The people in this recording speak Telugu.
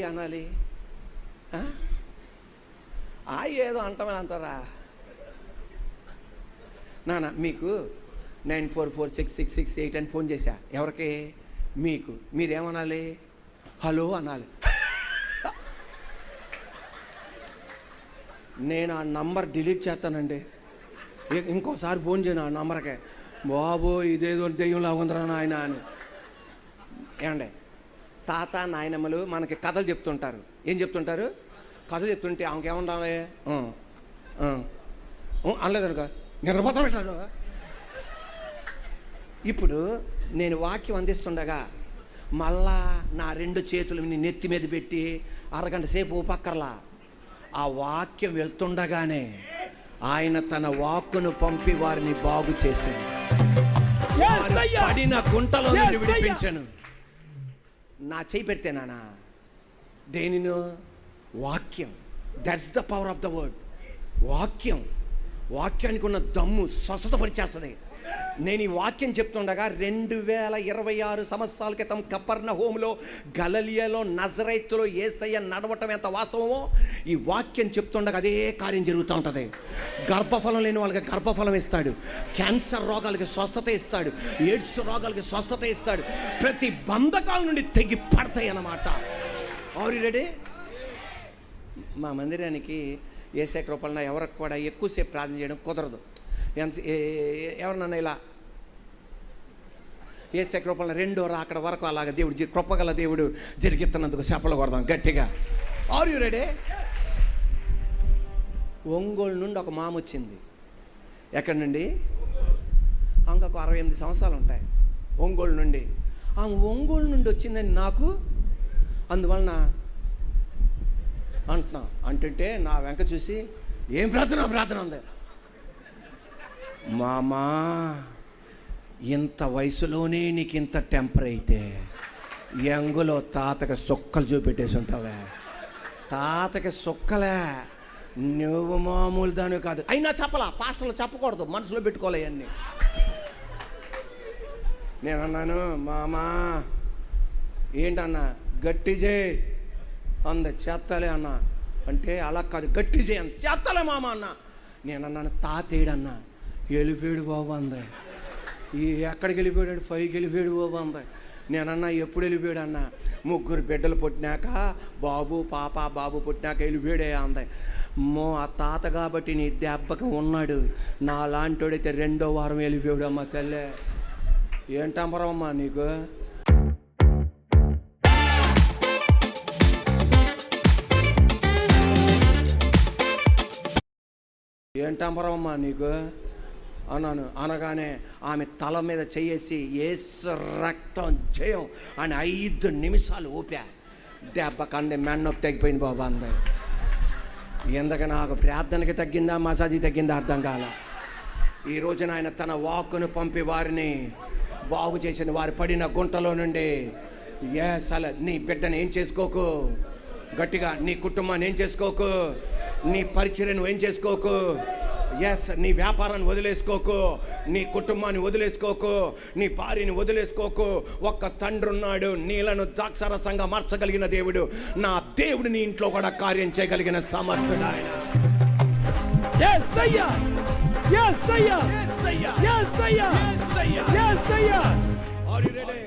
అనాలి? ఏదో అంటామని అంటారా నాన్న? మీకు 94466668 అని ఫోన్ చేశా. ఎవరికి? మీకు. మీరేమనాలి? హలో అనాలి. నేను ఆ నంబర్ డిలీట్ చేస్తానండి. ఇంకోసారి ఫోన్ చేయను ఆ నంబర్కే. బాబో ఇదేదో దెయ్యంలా ఉందిరా నాయన అని. ఏమండే, తాత నాయనమ్మలు మనకి కథలు చెప్తుంటారు. ఏం చెప్తుంటారు? కథలు చెప్తుంటే ఆమెకేమండాలి? అనలేదనుక నిర్బతం పెట్టాడు. ఇప్పుడు నేను వాక్యం అందిస్తుండగా మళ్ళా నా 2 చేతులు నెత్తి మీద పెట్టి అరగంట సేపు పక్కర్లా. ఆ వాక్యం వెళ్తుండగానే ఆయన తన వాక్కును పంపి వారిని బాగు చేశాను. పడిన గుంటలో విడిపించాను. నా చేయి పెడితే నానా దేనిను? వాక్యం. That's the power of the word. వాక్యానికి ఉన్న దమ్ము స్వస్థతపరిచేస్తుంది. నేను ఈ వాక్యం చెప్తుండగా 2026 సంవత్సరాల క్రితం కపెర్నహూములో, గలిలయలో, నజరేతులో యేసయ్య నడవటం ఎంత వాస్తవమో ఈ వాక్యం చెప్తుండగా అదే కార్యం జరుగుతూ ఉంటుంది. గర్భఫలం లేని వాళ్ళకి గర్భఫలం ఇస్తాడు. క్యాన్సర్ రోగాలకి స్వస్థత ఇస్తాడు. ఎయిడ్స్ రోగాలకి స్వస్థత ఇస్తాడు. ప్రతి బంధకాల నుండి తెగి పడతాయి అన్నమాట. Are you ready? మా మందిరానికి యేసయ్య కృపలన ఎవరికి కూడా ఎక్కువసేపు ప్రార్థన చేయడం కుదరదు. ఎవరినన్నా ఇలా యేసయ్య కృపలన 2 రాకడ వరకు అలాగ దేవుడు కృపగల దేవుడు జరిగిస్తున్నందుకు చేపలు కొడదాం గట్టిగా. Are you ready? ఒంగోలు నుండి ఒక మామ వచ్చింది. ఎక్కడి నుండి? ఇంకొక 68 సంవత్సరాలు ఉంటాయి. ఒంగోలు నుండి. ఆమె ఒంగోలు నుండి వచ్చిందని నాకు అందువలన అంటున్నా. అంటుంటే నా వెంక చూసి ఏం ప్రార్థన ఉంది. మామా, ఇంత వయసులోనే నీకు ఇంత టెంపర్ అయితే యంగులో తాతకి సుక్కలు చూపెట్టేసి ఉంటావే. తాతకి సుక్కలే, నువ్వు మామూలు దానివి కాదు. అయినా చెప్పలా, పాస్టర్లు చెప్పకూడదు, మనసులో పెట్టుకోలే అన్నీ. నేను అన్నాను, మామా ఏంటన్నా గట్టి చేయి అంద. చేస్తాలే అన్న అంటే అలా కాదు, గట్టి చేయి అంత. చేస్తాలే మామ అన్న. నేను అన్నాను, తాతేడన్నా. వెళ్ళిపోయాడు బాబు అంద. ఎక్కడికి వెళ్ళిపోయాడు? 5కి వెళ్ళిపోయాడు బాబు అంద. నేనన్నా ఎప్పుడు వెళ్ళిపోయాడు అన్న? 3 బిడ్డలు పుట్టినాక బాబు పుట్టినాక వెళ్ళిపోయాడే అంద. ఆ తాత కాబట్టి నీ దెబ్బకి ఉన్నాడు. నా లాంటోడైతే 2వ వారం వెళ్ళిపోయాడు. అమ్మ తల్లే, ఏంటంపరమ్మా నీకు? ఏంటంపరమ్మా నీకు అన్నాను. అనగానే ఆమె తల మీద చేసి యేసు రక్తం జయం అని 5 నిమిషాలు ఊపా. దెబ్బకి అందే మెన్నొప్పి తగ్గిపోయింది బాబా అందే. ఎందుకు నాకు ప్రార్థనకి తగ్గిందా, మసాజీ తగ్గిందా అర్థం కాల. ఈ రోజున ఆయన తన వాక్కును పంపి వారిని బాగు చేసిన, వారు పడిన గుంటలో నుండి. నీ బిడ్డను ఏం చేసుకోకు, గట్టిగా నీ కుటుంబాన్ని ఏం చేసుకోకు, నీ పరిచర్యను ఏం చేసుకోకు, నీ వ్యాపారాన్ని వదిలేసుకోకు, నీ కుటుంబాన్ని వదిలేసుకోకు, నీ భార్యని వదిలేసుకోకు. ఒక్క తండ్రి ఉన్నాడు, నీళ్లను ద్రాక్షరసంగా మార్చగలిగిన దేవుడు. నా దేవుడు నీ ఇంట్లో కూడా కార్యం చేయగలిగిన సమర్థుడు ఆయన. Yesayya, Yesayya, Yesayya, Yesayya, Yesayya. Are you ready?